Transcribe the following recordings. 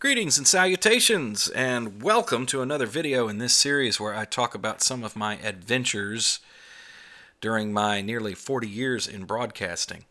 Greetings and salutations, and welcome to another video in this series where I talk about some of my adventures during my nearly 40 years in broadcasting.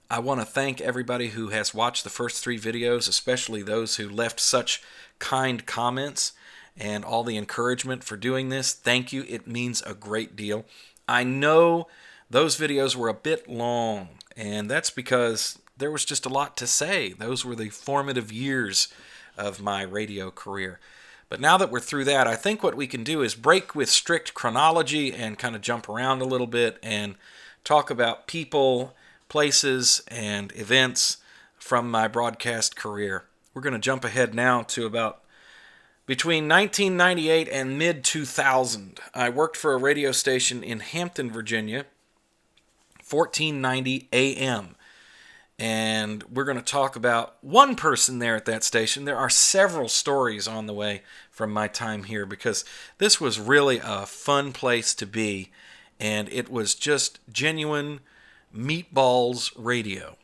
I want to thank everybody who has watched the first three videos, especially those who left such kind comments and all the encouragement for doing this. Thank you. It means a great deal. I know those videos were a bit long, and that's because there was just a lot to say. Those were the formative years of my radio career. But now that we're through that, I think what we can do is break with strict chronology and kind of jump around a little bit and talk about people, places, and events from my broadcast career. We're going to jump ahead now to about between 1998 and mid-2000. I worked for a radio station in Hampton, Virginia, 1490 AM. And we're going to talk about one person there at that station. There are several stories on the way from my time here because this was really a fun place to be. And it was just genuine meatballs radio.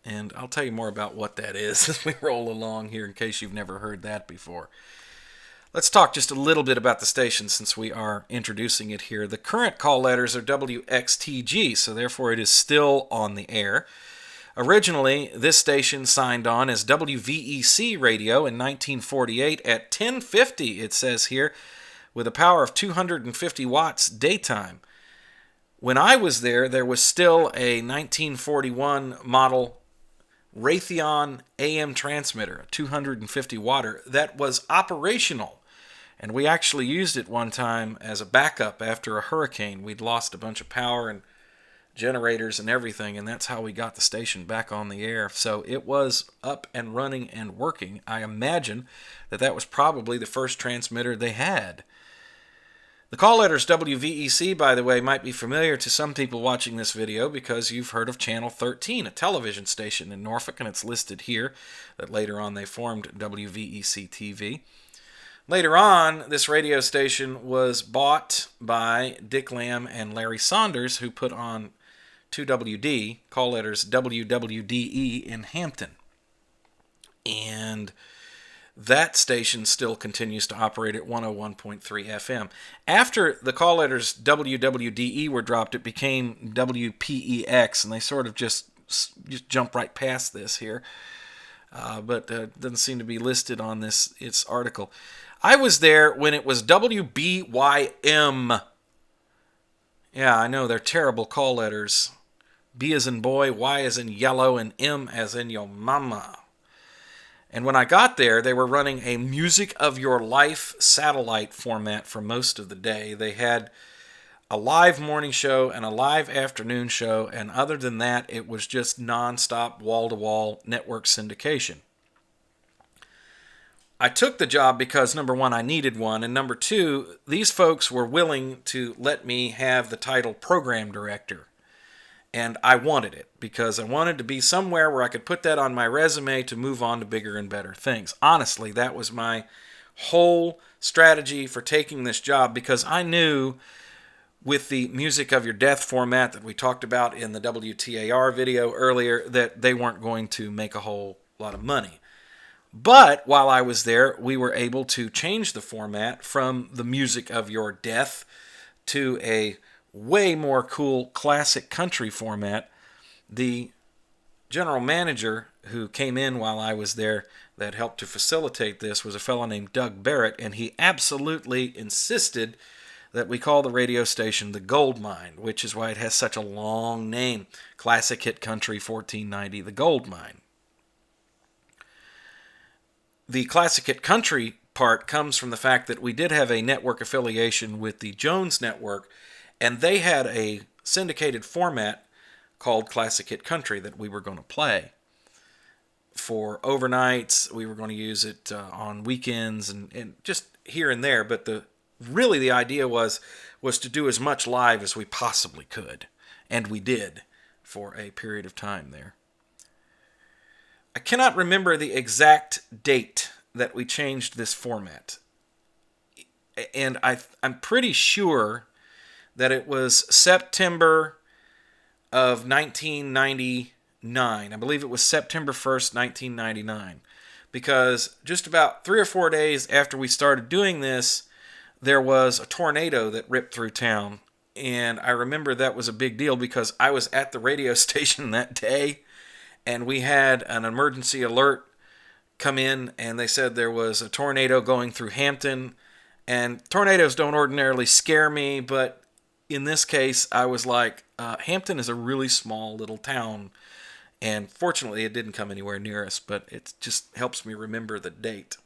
And I'll tell you more about what that is as we roll along here in case you've never heard that before. Let's talk just a little bit about the station since we are introducing it here. The current call letters are WXTG, so therefore it is still on the air. Originally, this station signed on as WVEC radio in 1948 at 1050, it says here, with a power of 250 watts daytime. When I was there, there was still a 1941 model Raytheon AM transmitter, a 250 watter, that was operational. And we actually used it one time as a backup after a hurricane. We'd lost a bunch of power and generators and everything, and that's how we got the station back on the air. So it was up and running and working. I imagine that was probably the first transmitter they had. The call letters WVEC, by the way, might be familiar to some people watching this video because you've heard of Channel 13, a television station in Norfolk, and it's listed here that later on they formed WVEC TV. Later on, this radio station was bought by Dick Lamb and Larry Saunders, who put on 2WD, call letters WWDE in Hampton. And that station still continues to operate at 101.3 FM. After the call letters WWDE were dropped, it became WPEX, and they sort of just jump right past this here. But doesn't seem to be listed on its article. I was there when it was WBYM. Yeah, I know, they're terrible call letters. B as in boy, Y as in yellow, and M as in your mama. And when I got there, they were running a Music of Your Life satellite format for most of the day. They had a live morning show and a live afternoon show, and other than that, it was just nonstop, wall-to-wall network syndication. I took the job because, number one, I needed one, and number two, these folks were willing to let me have the title program director. And I wanted it because I wanted to be somewhere where I could put that on my resume to move on to bigger and better things. Honestly, that was my whole strategy for taking this job because I knew with the Music of Your Death format that we talked about in the WTAR video earlier that they weren't going to make a whole lot of money. But while I was there, we were able to change the format from the Music of Your Death to a way more cool classic country format. The general manager who came in while I was there that helped to facilitate this was a fellow named Doug Barrett, and he absolutely insisted that we call the radio station the Gold Mine, which is why it has such a long name. Classic Hit Country 1490, the Gold Mine. The Classic Hit Country part comes from the fact that we did have a network affiliation with the Jones Network, and they had a syndicated format called Classic Hit Country that we were going to play for overnights. We were going to use it on weekends and just here and there. But the idea was to do as much live as we possibly could. And we did for a period of time there. I cannot remember the exact date that we changed this format. And I'm pretty sure that it was September of 1999. I believe it was September 1st, 1999. because just about 3 or 4 days after we started doing this, there was a tornado that ripped through town. And I remember that was a big deal because I was at the radio station that day, and we had an emergency alert come in, and they said there was a tornado going through Hampton. And tornadoes don't ordinarily scare me, but in this case, I was like, Hampton is a really small little town. And fortunately, it didn't come anywhere near us, but it just helps me remember the date.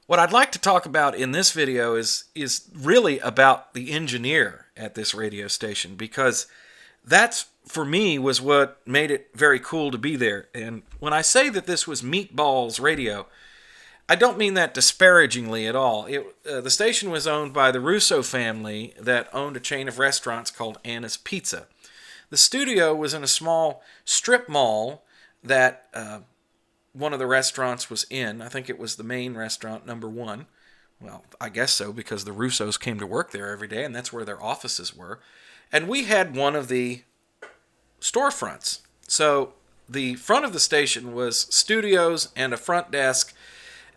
What I'd like to talk about in this video is really about the engineer at this radio station, because that's, for me, was what made it very cool to be there. And when I say that this was Meatballs Radio, I don't mean that disparagingly at all. The station was owned by the Russo family that owned a chain of restaurants called Anna's Pizza. The studio was in a small strip mall that one of the restaurants was in. I think it was the main restaurant, number 1. Well, I guess so, because the Russos came to work there every day, and that's where their offices were. And we had one of the storefronts. So the front of the station was studios and a front desk,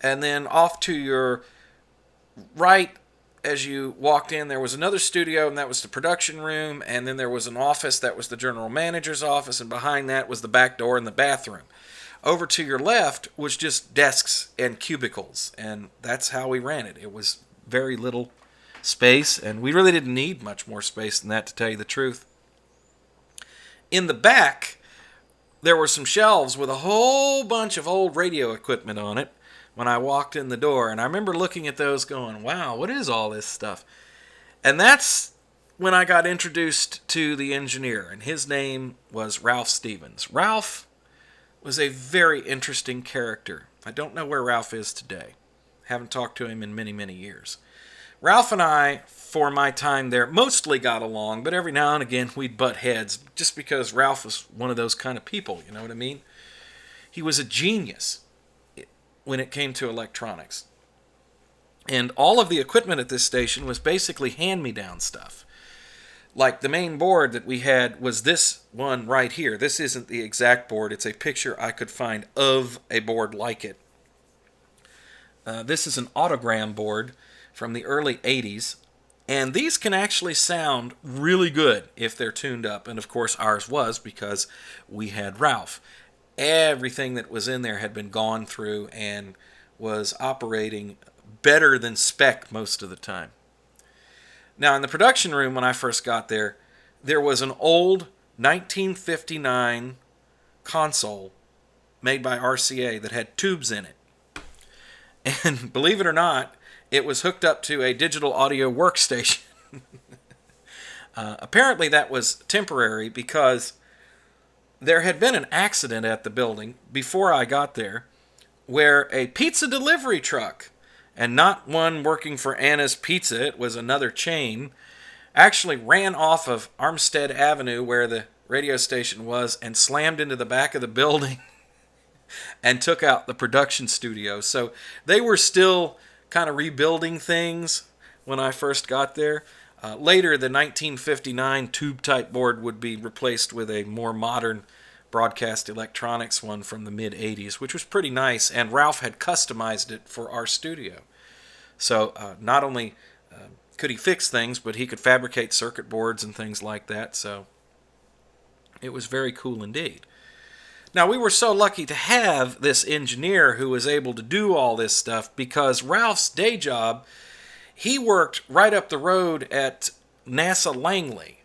and then off to your right, as you walked in, there was another studio, and that was the production room, and then there was an office that was the general manager's office, and behind that was the back door and the bathroom. Over to your left was just desks and cubicles, and that's how we ran it. It was very little space, and we really didn't need much more space than that, to tell you the truth. In the back, there were some shelves with a whole bunch of old radio equipment on it when I walked in the door, and I remember looking at those going, wow, what is all this stuff? And that's when I got introduced to the engineer, and his name was Ralph Stevens. Ralph was a very interesting character. I don't know where Ralph is today. Haven't talked to him in many, many years. Ralph and I, for my time there, mostly got along, but every now and again we'd butt heads, just because Ralph was one of those kind of people, you know what I mean? He was a genius when it came to electronics. And all of the equipment at this station was basically hand-me-down stuff. Like the main board that we had was this one right here. This isn't the exact board. It's a picture I could find of a board like it. This is an autogram board from the early 80s. And these can actually sound really good if they're tuned up. And of course ours was, because we had Ralph. Everything that was in there had been gone through and was operating better than spec most of the time. Now, in the production room, when I first got there, there was an old 1959 console made by RCA that had tubes in it. And believe it or not, it was hooked up to a digital audio workstation. Apparently that was temporary, because there had been an accident at the building before I got there where a pizza delivery truck, and not one working for Anna's Pizza, it was another chain, actually ran off of Armstead Avenue, where the radio station was, and slammed into the back of the building and took out the production studio. So they were still kind of rebuilding things when I first got there. Later, the 1959 tube-type board would be replaced with a more modern broadcast electronics one from the mid-'80s, which was pretty nice, and Ralph had customized it for our studio. So not only could he fix things, but he could fabricate circuit boards and things like that, so it was very cool indeed. Now, we were so lucky to have this engineer who was able to do all this stuff, because Ralph's day job, he worked right up the road at NASA Langley,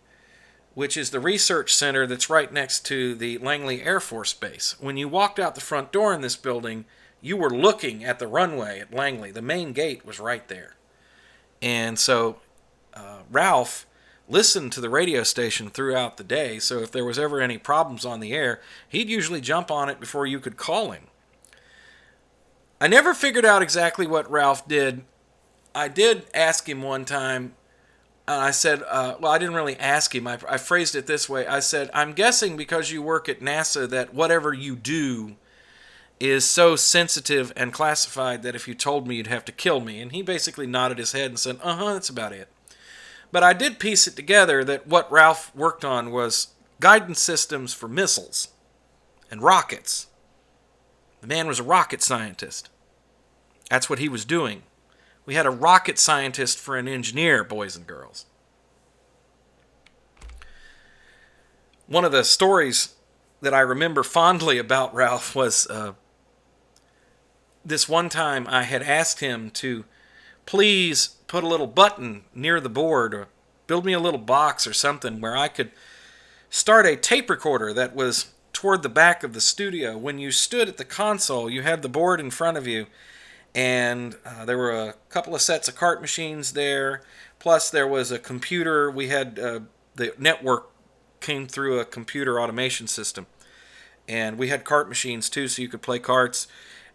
which is the research center that's right next to the Langley Air Force Base. When you walked out the front door in this building, you were looking at the runway at Langley. The main gate was right there. And so Ralph listened to the radio station throughout the day, so if there was ever any problems on the air, he'd usually jump on it before you could call him. I never figured out exactly what Ralph did. I did ask him one time, and I said, well, I didn't really ask him. I phrased it this way. I said, I'm guessing because you work at NASA that whatever you do is so sensitive and classified that if you told me, you'd have to kill me. And he basically nodded his head and said, that's about it. But I did piece it together that what Ralph worked on was guidance systems for missiles and rockets The man was a rocket scientist. That's what he was doing. We had a rocket scientist for an engineer, boys and girls. One of the stories that I remember fondly about Ralph was this one time I had asked him to please put a little button near the board or build me a little box or something where I could start a tape recorder that was toward the back of the studio. When you stood at the console, you had the board in front of you, and there were a couple of sets of cart machines there, plus there was a computer. We had the network came through a computer automation system, and we had cart machines too, so you could play carts.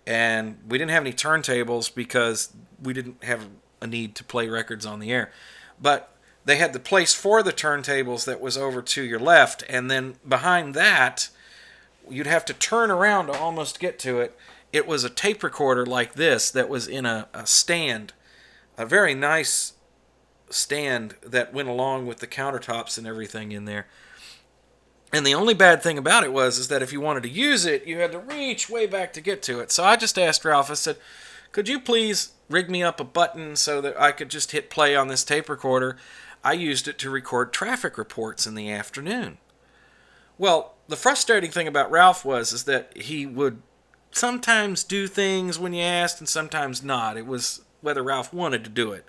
And we didn't have any turntables because we didn't have a need to play records on the air. But they had the place for the turntables that was over to your left, and then behind that, you'd have to turn around to almost get to it. It was a tape recorder like this that was in a stand, a very nice stand that went along with the countertops and everything in there. And the only bad thing about it is that if you wanted to use it, you had to reach way back to get to it. So I just asked Ralph, I said, could you please rig me up a button so that I could just hit play on this tape recorder? I used it to record traffic reports in the afternoon. Well, the frustrating thing about Ralph is that he would sometimes do things when you asked and sometimes not. It was whether Ralph wanted to do it.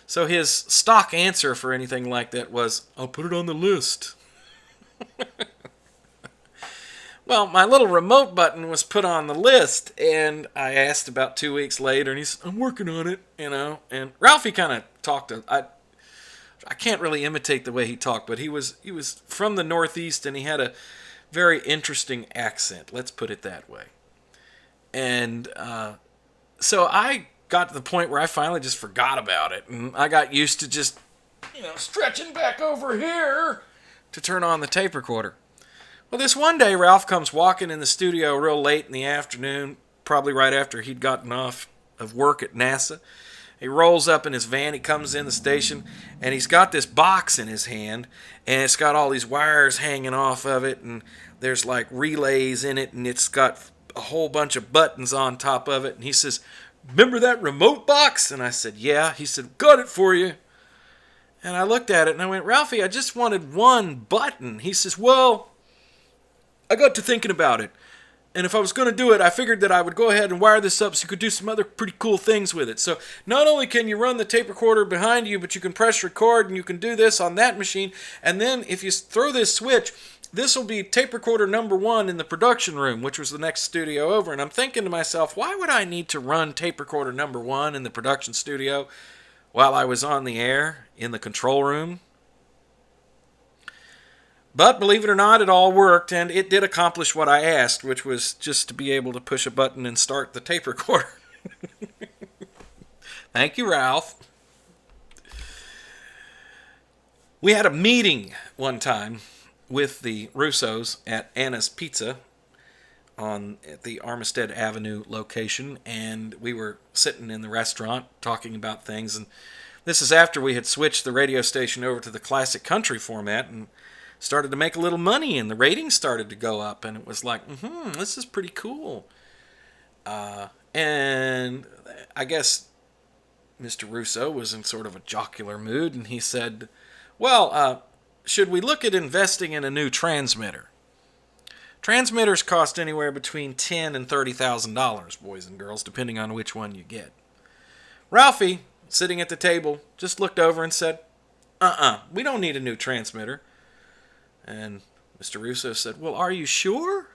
So his stock answer for anything like that was, I'll put it on the list. Well, my little remote button was put on the list, and I asked about 2 weeks later, and he said, I'm working on it, And Ralphie kind of talked. I can't really imitate the way he talked, but he was from the Northeast, and he had a very interesting accent. Let's put it that way. And so I got to the point where I finally just forgot about it, and I got used to just, stretching back over here to turn on the tape recorder. Well, this one day, Ralph comes walking in the studio real late in the afternoon, probably right after he'd gotten off of work at NASA. He rolls up in his van, he comes in the station, and he's got this box in his hand, and it's got all these wires hanging off of it, and there's like relays in it, and it's got a whole bunch of buttons on top of it. And he says, remember that remote box? And I said, yeah. He said, got it for you. And I looked at it, and I went, Ralphie, I just wanted one button. He says, well, I got to thinking about it, and if I was going to do it, I figured that I would go ahead and wire this up so you could do some other pretty cool things with it. So not only can you run the tape recorder behind you, but you can press record, and you can do this on that machine, and then if you throw this switch, this will be tape recorder number 1 in the production room, which was the next studio over. And I'm thinking to myself, why would I need to run tape recorder number 1 in the production studio while I was on the air in the control room? But believe it or not, it all worked, and it did accomplish what I asked, which was just to be able to push a button and start the tape recorder. Thank you, Ralph. We had a meeting one time with the Russos at Anna's Pizza at the Armistead Avenue location, and we were sitting in the restaurant talking about things, and this is after we had switched the radio station over to the classic country format, and started to make a little money, and the ratings started to go up, and it was like, this is pretty cool. And I guess Mr. Russo was in sort of a jocular mood, and he said, well, should we look at investing in a new transmitter? Transmitters cost anywhere between $10,000 and $30,000, boys and girls, depending on which one you get. Ralphie, sitting at the table, just looked over and said, we don't need a new transmitter. And Mr. Russo said, well, are you sure?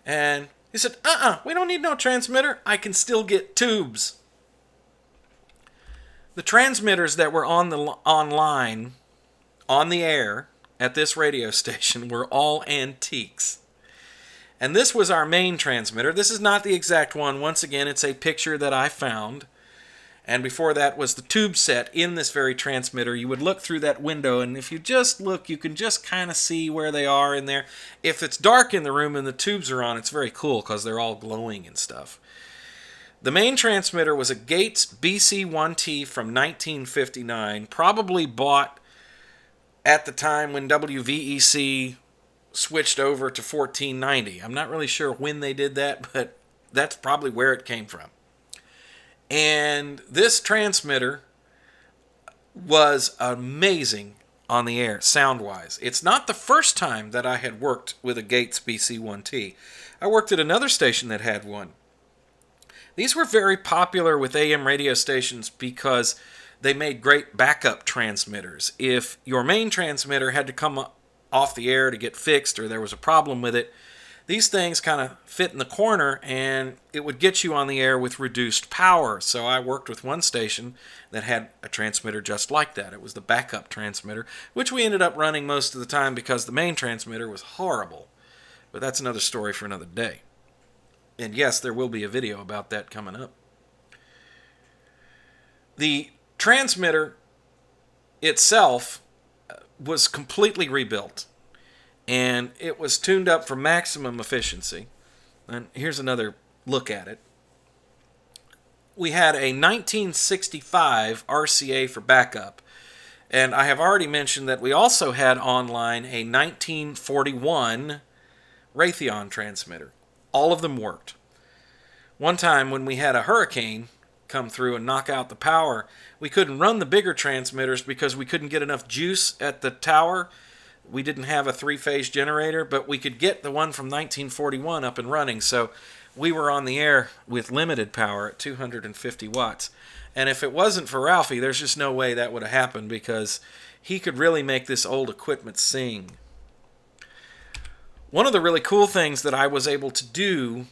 And he said, we don't need no transmitter. I can still get tubes. The transmitters that were online, on the air, at this radio station were all antiques. And this was our main transmitter. This is not the exact one. Once again, it's a picture that I found. And before that was the tube set in this very transmitter. You would look through that window, and if you just look, you can just kind of see where they are in there. If it's dark in the room and the tubes are on, it's very cool because they're all glowing and stuff. The main transmitter was a Gates BC-1T from 1959, probably bought at the time when WVEC switched over to 1490. I'm not really sure when they did that, but that's probably where it came from. And this transmitter was amazing on the air, sound-wise. It's not the first time that I had worked with a Gates BC1T. I worked at another station that had one. These were very popular with AM radio stations because they made great backup transmitters. If your main transmitter had to come off the air to get fixed or there was a problem with it, these things kind of fit in the corner and it would get you on the air with reduced power. So I worked with one station that had a transmitter just like that. It was the backup transmitter, which we ended up running most of the time because the main transmitter was horrible. But that's another story for another day. And yes, there will be a video about that coming up. The transmitter itself was completely rebuilt. And it was tuned up for maximum efficiency. And here's another look at it. We had a 1965 RCA for backup. And I have already mentioned that we also had online a 1941 Raytheon transmitter. All of them worked. One time when we had a hurricane come through and knock out the power, we couldn't run the bigger transmitters because we couldn't get enough juice at the tower. We didn't have a three-phase generator, but we could get the one from 1941 up and running. So we were on the air with limited power at 250 watts. And if it wasn't for Ralphie, there's just no way that would have happened because he could really make this old equipment sing. One of the really cool things that I was able to do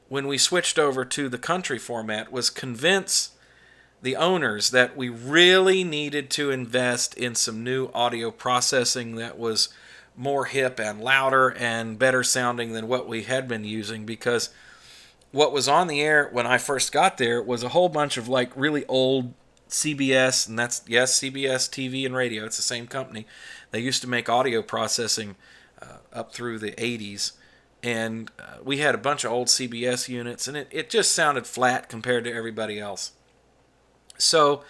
when we switched over to the country format was convince the owners that we really needed to invest in some new audio processing that was more hip and louder and better sounding than what we had been using, because what was on the air when I first got there was a whole bunch of like really old CBS, and that's, yes, CBS TV and radio, it's the same company. They used to make audio processing up through the 80s, and we had a bunch of old CBS units, and it just sounded flat compared to everybody else. So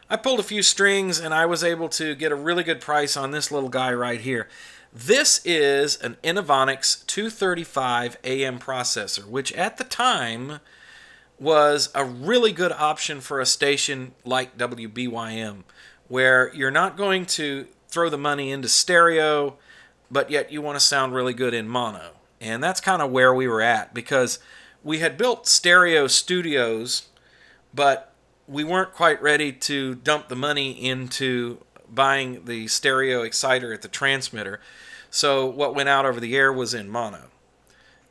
I pulled a few strings and I was able to get a really good price on this little guy right here. This is an Innovonics 235 AM processor, which at the time was a really good option for a station like WBYM, where you're not going to throw the money into stereo, but yet you want to sound really good in mono. And that's kind of where we were at, because we had built stereo studios, but we weren't quite ready to dump the money into buying the stereo exciter at the transmitter. So what went out over the air was in mono.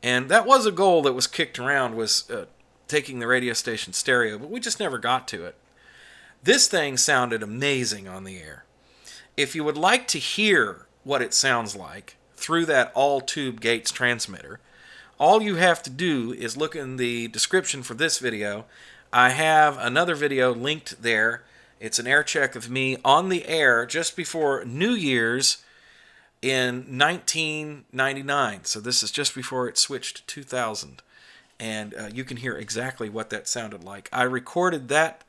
And that was a goal that was kicked around, was taking the radio station stereo, but we just never got to it. This thing sounded amazing on the air. If you would like to hear what it sounds like through that all-tube Gates transmitter, all you have to do is look in the description for this video. I have another video linked there. It's an air check of me on the air just before New Year's in 1999. So this is just before it switched to 2000. And you can hear exactly what that sounded like. I recorded that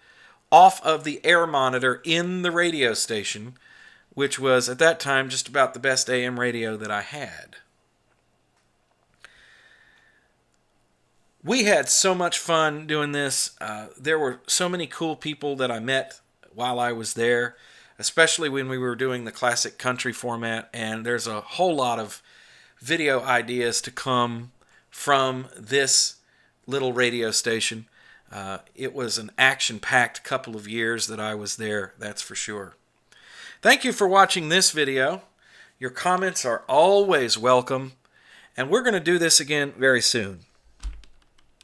off of the air monitor in the radio station, which was at that time just about the best AM radio that I had. We had so much fun doing this. There were so many cool people that I met while I was there, especially when we were doing the classic country format, and there's a whole lot of video ideas to come from this little radio station. It was an action-packed couple of years that I was there, that's for sure. Thank you for watching this video. Your comments are always welcome, and we're going to do this again very soon.